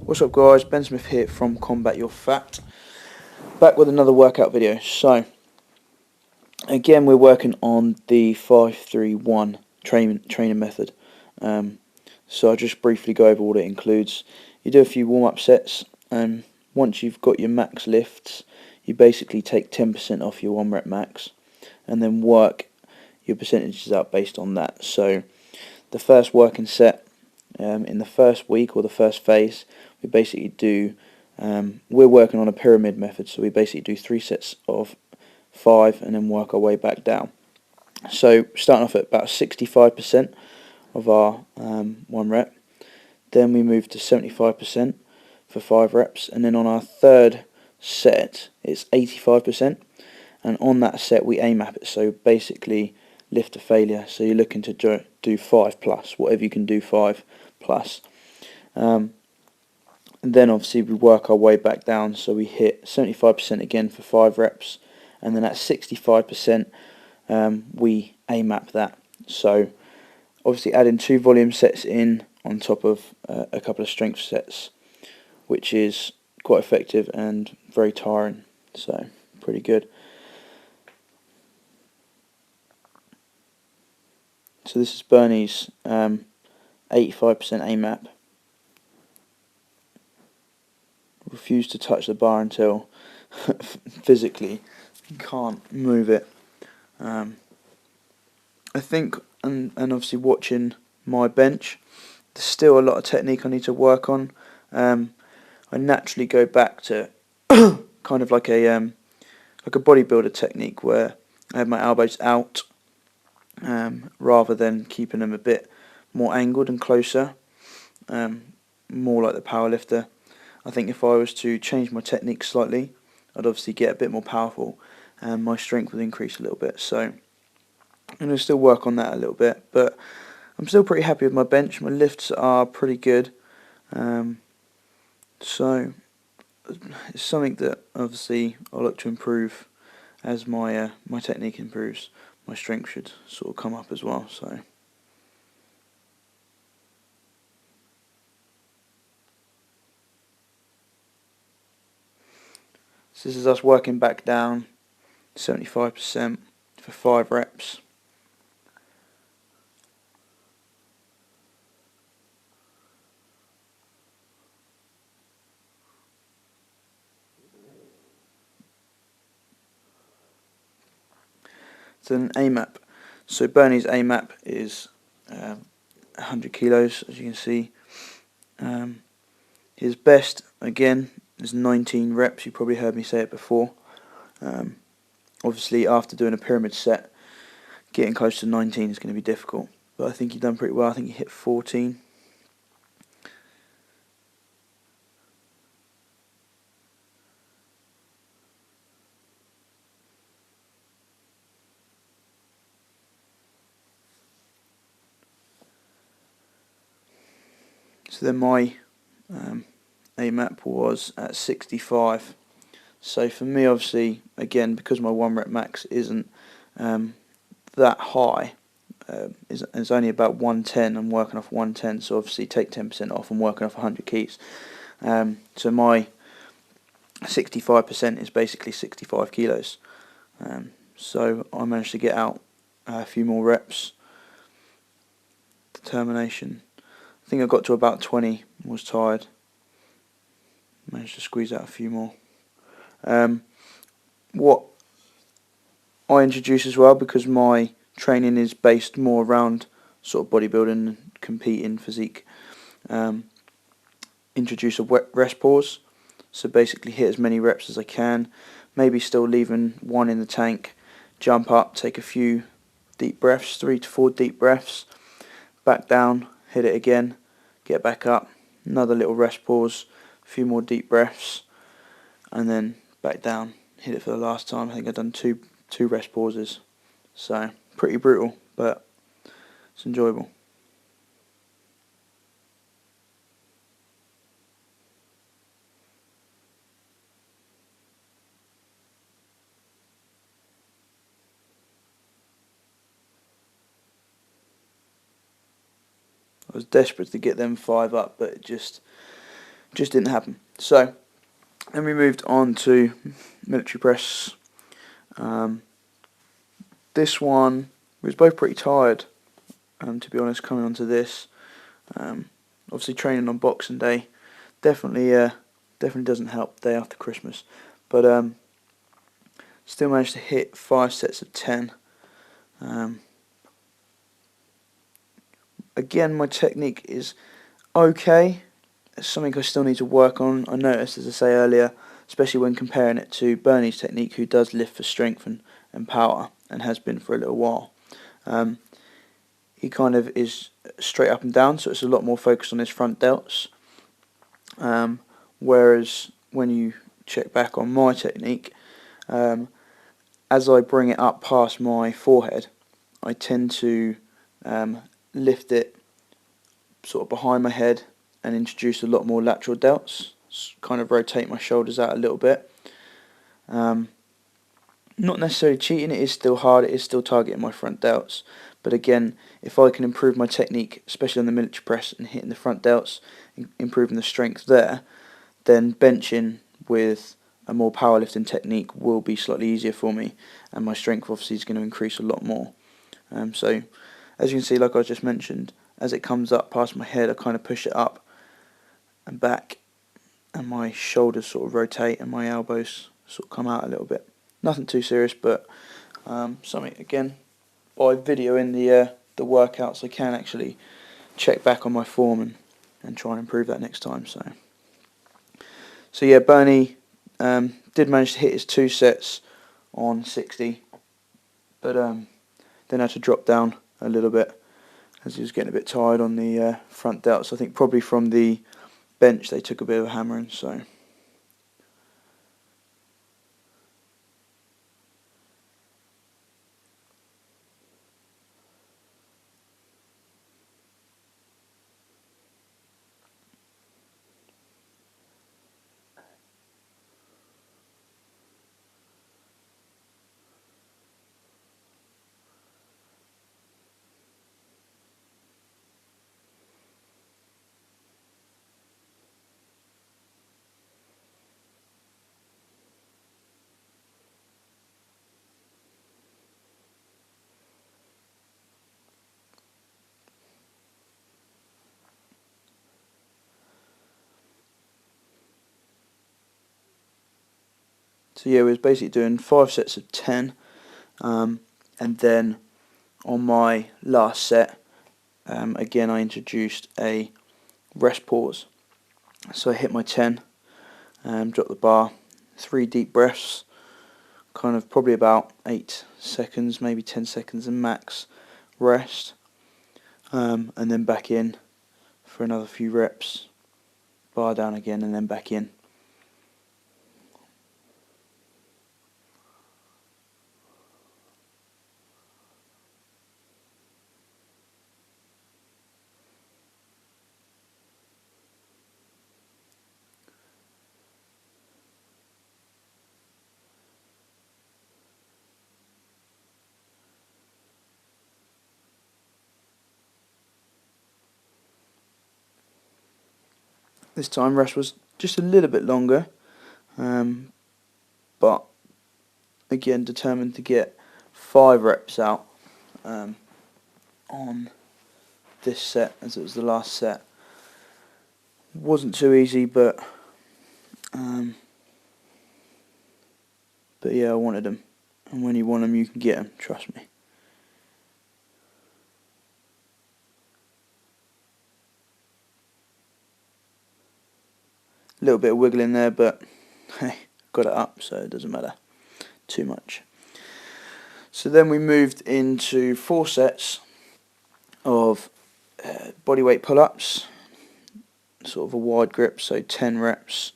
What's up guys, Ben Smith here from Combat Your Fat, back with another workout video. So, again we're working on the 5-3-1 training method. So I'll just briefly go over what it includes. You do a few warm-up sets, and once you've got your max lifts, you basically take 10% off your 1 rep max, and then work your percentages out based on that. So, the first working set, in the first week or the first phase, we basically do, we're working on a pyramid method, so we basically do 3 sets of 5 and then work our way back down. So starting off at about 65% of our 1 rep, then we move to 75% for 5 reps, and then on our third set it's 85%, and on that set we AMAP it, so basically lift to failure, so you're looking to do 5 plus, whatever you can do 5 plus. And then obviously we work our way back down, so we hit 75% again for 5 reps, and then at 65% we AMAP that. So obviously adding 2 volume sets in on top of a couple of strength sets, which is quite effective and very tiring, so pretty good. So this is Bernie's 85% AMAP. Refuse to touch the bar until physically you can't move it. I think, and obviously watching my bench, there's still a lot of technique I need to work on. I naturally go back to kind of like a bodybuilder technique where I have my elbows out, rather than keeping them a bit more angled and closer, more like the powerlifter. I think if I was to change my technique slightly, I'd obviously get a bit more powerful and my strength would increase a little bit. So I'm going to still work on that a little bit, but I'm still pretty happy with my bench. My lifts are pretty good, so it's something that obviously I'll look to improve as my my technique improves. My strength should sort of come up as well. So this is us working back down 75% for 5 reps. So then AMAP. So Bernie's AMAP is 100 kilos, as you can see. His best, again, is 19 reps. You probably heard me say it before. Obviously, after doing a pyramid set, getting close to 19 is going to be difficult. But I think he done pretty well. I think he hit 14. So then my AMAP was at 65. So for me, obviously, again, because my 1 rep max isn't that high, it's only about 110. I'm working off 110, so obviously take 10% off. I'm working off 100 keys. So my 65% is basically 65 kilos. So I managed to get out a few more reps. Determination. I think I got to about 20. Was tired. Managed to squeeze out a few more. What I introduce as well, because my training is based more around sort of bodybuilding and competing physique, introduce a rest pause. So basically hit as many reps as I can, maybe still leaving 1 in the tank, jump up, take a few deep breaths, 3 to 4 deep breaths, back down, hit it again, get back up, another little rest pause, a few more deep breaths, and then back down, hit it for the last time. I think I've done two rest pauses. So pretty brutal, but it's enjoyable. I was desperate to get them 5 up, but it just Just didn't happen. So then we moved on to military press. This one, we was both pretty tired, to be honest, coming onto this. Obviously training on Boxing Day definitely doesn't help the day after Christmas, but still managed to hit 5 sets of 10. Again, my technique is okay. It's something I still need to work on. I noticed, as I say earlier, especially when comparing it to Bernie's technique, who does lift for strength and power, and has been for a little while. He kind of is straight up and down, so it's a lot more focused on his front delts. Whereas when you check back on my technique, as I bring it up past my forehead, I tend to lift it sort of behind my head and introduce a lot more lateral delts, kind of rotate my shoulders out a little bit. Not necessarily cheating, it is still hard, it is still targeting my front delts, but again, if I can improve my technique, especially on the military press and hitting the front delts, improving the strength there, then benching with a more powerlifting technique will be slightly easier for me, and my strength obviously is going to increase a lot more. So as you can see, like I just mentioned, as it comes up past my head, I kind of push it up and back, and my shoulders sort of rotate and my elbows sort of come out a little bit. Nothing too serious, but something, again, by videoing the workouts, I can actually check back on my form and try and improve that next time. So yeah, Bernie did manage to hit his 2 sets on 60, but then had to drop down a little bit as he was getting a bit tired on the front delts. I think probably from the bench they took a bit of a hammering. So yeah, we was basically doing 5 sets of 10, and then on my last set, again I introduced a rest pause. So I hit my 10, drop the bar, 3 deep breaths, kind of probably about 8 seconds, maybe 10 seconds and max rest, and then back in for another few reps, bar down again and then back in. This time rest was just a little bit longer, but again determined to get 5 reps out on this set, as it was the last set. Wasn't too easy, but yeah, I wanted them, and when you want them you can get them, trust me. A little bit of wiggling there, but hey, got it up, so it doesn't matter too much. So then we moved into 4 sets of bodyweight pull-ups, sort of a wide grip, so 10 reps,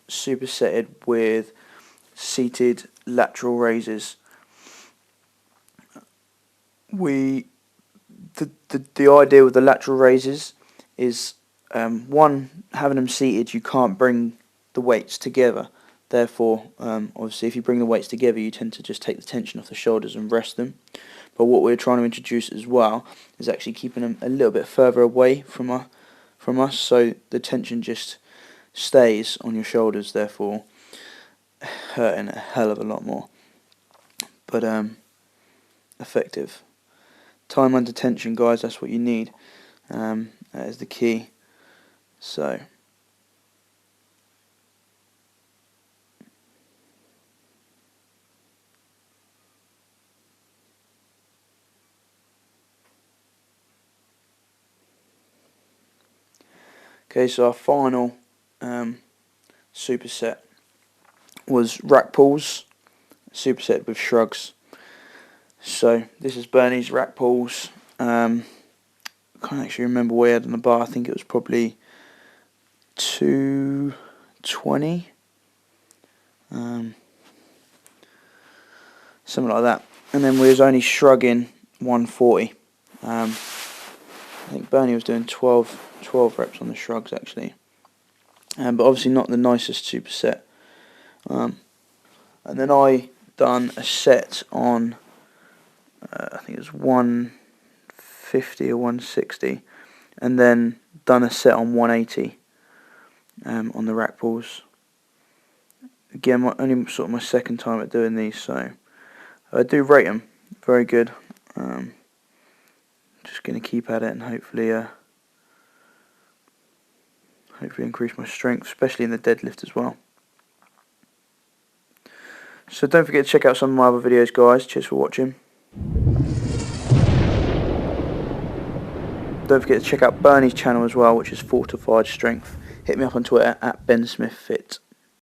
supersetted with seated lateral raises. The idea with the lateral raises is one, having them seated, you can't bring the weights together. Therefore, obviously, if you bring the weights together, you tend to just take the tension off the shoulders and rest them. But what we're trying to introduce as well is actually keeping them a little bit further away from from us, so the tension just stays on your shoulders, therefore hurting a hell of a lot more. But effective. Time under tension, guys, that's what you need. That is the key. So okay, so our final superset was rack pulls, superset with shrugs. So this is Bernie's rack pulls. I can't actually remember what he had on the bar. I think it was probably 220, something like that. And then we was only shrugging 140. I think Bernie was doing 12 reps on the shrugs actually, but obviously not the nicest superset. And then I done a set on I think it was 150 or 160, and then done a set on 180 on the rack pulls. Again, only sort of my second time at doing these, so I do rate them very good. Just going to keep at it and hopefully increase my strength, especially in the deadlift as well. So don't forget to check out some of my other videos, guys. Cheers for watching. Don't forget to check out Bernie's channel as well, which is Fortified Strength. Hit me up on Twitter at BenSmithFit.